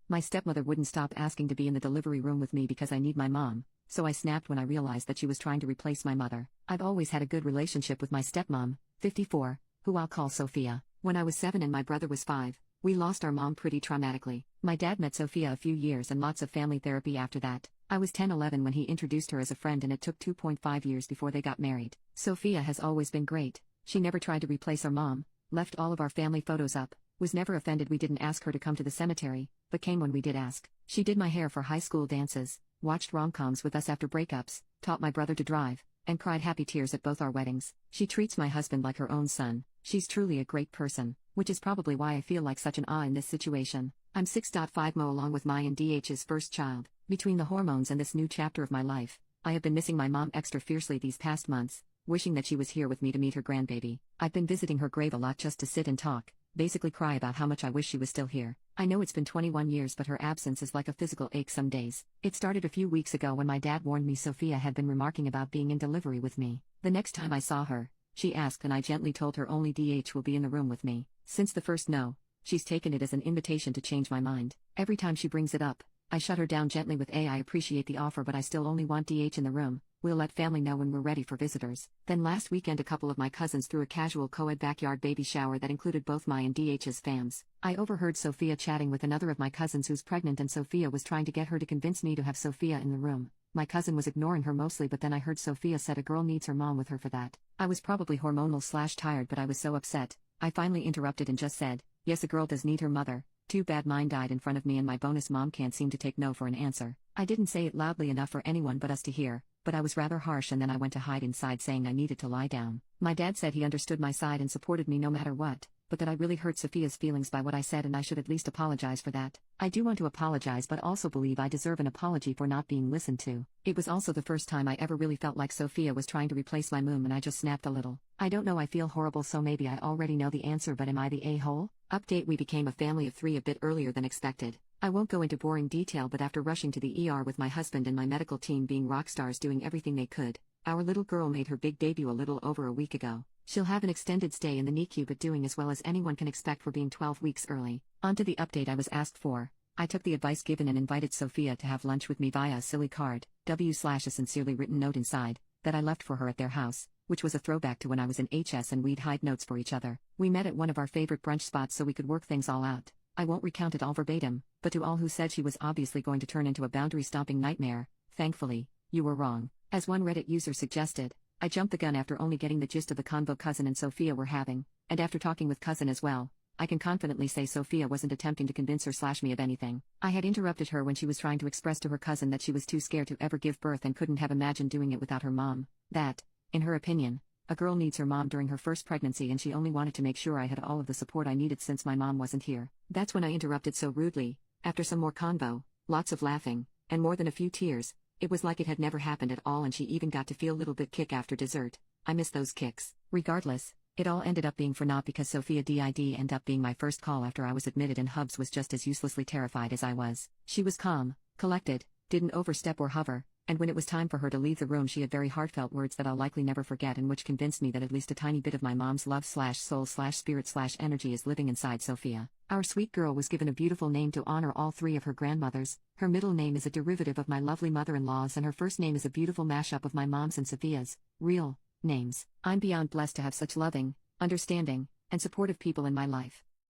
My stepmother wouldn't stop asking to be in the delivery room with me because I need my mom, so I snapped when I realized that she was trying to replace my mother. I've always had a good relationship with my stepmom, 54, who I'll call Sophia. When I was 7 and my brother was 5, we lost our mom pretty traumatically. My dad met Sophia a few years and lots of family therapy after that. I was 10-11 when he introduced her as a friend, and it took 2.5 years before they got married. Sophia has always been great. She never tried to replace our mom, left all of our family photos up, was never offended we didn't ask her to come to the cemetery, but came when we did ask. She did my hair for high school dances, watched rom-coms with us after breakups, taught my brother to drive, and cried happy tears at both our weddings. She treats my husband like her own son. She's truly a great person, which is probably why I feel like such an awe in this situation. I'm 6.5 Mo along with my and DH's first child. Between the hormones and this new chapter of my life, I have been missing my mom extra fiercely these past months, wishing that she was here with me to meet her grandbaby. I've been visiting her grave a lot just to sit and talk, basically cry about how much I wish she was still here. I know it's been 21 years, but her absence is like a physical ache some days. It started a few weeks ago when my dad warned me Sophia had been remarking about being in delivery with me. The next time I saw her, she asked and I gently told her only DH will be in the room with me. Since the first no, she's taken it as an invitation to change my mind. Every time she brings it up, I shut her down gently with I appreciate the offer, but I still only want DH in the room. We'll let family know when we're ready for visitors. Then last weekend a couple of my cousins threw a casual co-ed backyard baby shower that included both my and DH's fams. I overheard Sophia chatting with another of my cousins who's pregnant, and Sophia was trying to get her to convince me to have Sophia in the room. My cousin was ignoring her mostly, but then I heard Sophia said a girl needs her mom with her for that. I was probably hormonal/tired, but I was so upset. I finally interrupted and just said, yes, a girl does need her mother. Too bad mine died in front of me and my bonus mom can't seem to take no for an answer. I didn't say it loudly enough for anyone but us to hear, but I was rather harsh, and then I went to hide inside saying I needed to lie down. My dad said he understood my side and supported me no matter what, but that I really hurt Sophia's feelings by what I said and I should at least apologize for that. I do want to apologize, but also believe I deserve an apology for not being listened to. It was also the first time I ever really felt like Sophia was trying to replace my mom, and I just snapped a little. I don't know, I feel horrible, so maybe I already know the answer, but am I the a-hole? Update: we became a family of 3 a bit earlier than expected. I won't go into boring detail, but after rushing to the ER with my husband and my medical team being rock stars doing everything they could, our little girl made her big debut a little over a week ago. She'll have an extended stay in the NICU, but doing as well as anyone can expect for being 12 weeks early. On to the update I was asked for. I took the advice given and invited Sophia to have lunch with me via a silly card, a sincerely written note inside, that I left for her at their house, which was a throwback to when I was in HS and we'd hide notes for each other. We met at one of our favorite brunch spots so we could work things all out. I won't recount it all verbatim, but to all who said she was obviously going to turn into a boundary-stomping nightmare, thankfully, you were wrong. As one Reddit user suggested, I jumped the gun after only getting the gist of the convo Cousin and Sophia were having, and after talking with Cousin as well, I can confidently say Sophia wasn't attempting to convince her/me of anything. I had interrupted her when she was trying to express to her cousin that she was too scared to ever give birth and couldn't have imagined doing it without her mom. That, in her opinion, a girl needs her mom during her first pregnancy, and she only wanted to make sure I had all of the support I needed since my mom wasn't here. That's when I interrupted so rudely. After some more convo, lots of laughing, and more than a few tears, it was like it had never happened at all, and she even got to feel a little bit kick after dessert. I miss those kicks. Regardless, it all ended up being for naught because Sophia did end up being my first call after I was admitted, and Hubs was just as uselessly terrified as I was. She was calm, collected, didn't overstep or hover, and when it was time for her to leave the room she had very heartfelt words that I'll likely never forget, and which convinced me that at least a tiny bit of my mom's love/soul/spirit/energy is living inside Sophia. Our sweet girl was given a beautiful name to honor all 3 of her grandmothers. Her middle name is a derivative of my lovely mother-in-law's, and her first name is a beautiful mashup of my mom's and Sophia's real names. I'm beyond blessed to have such loving, understanding, and supportive people in my life.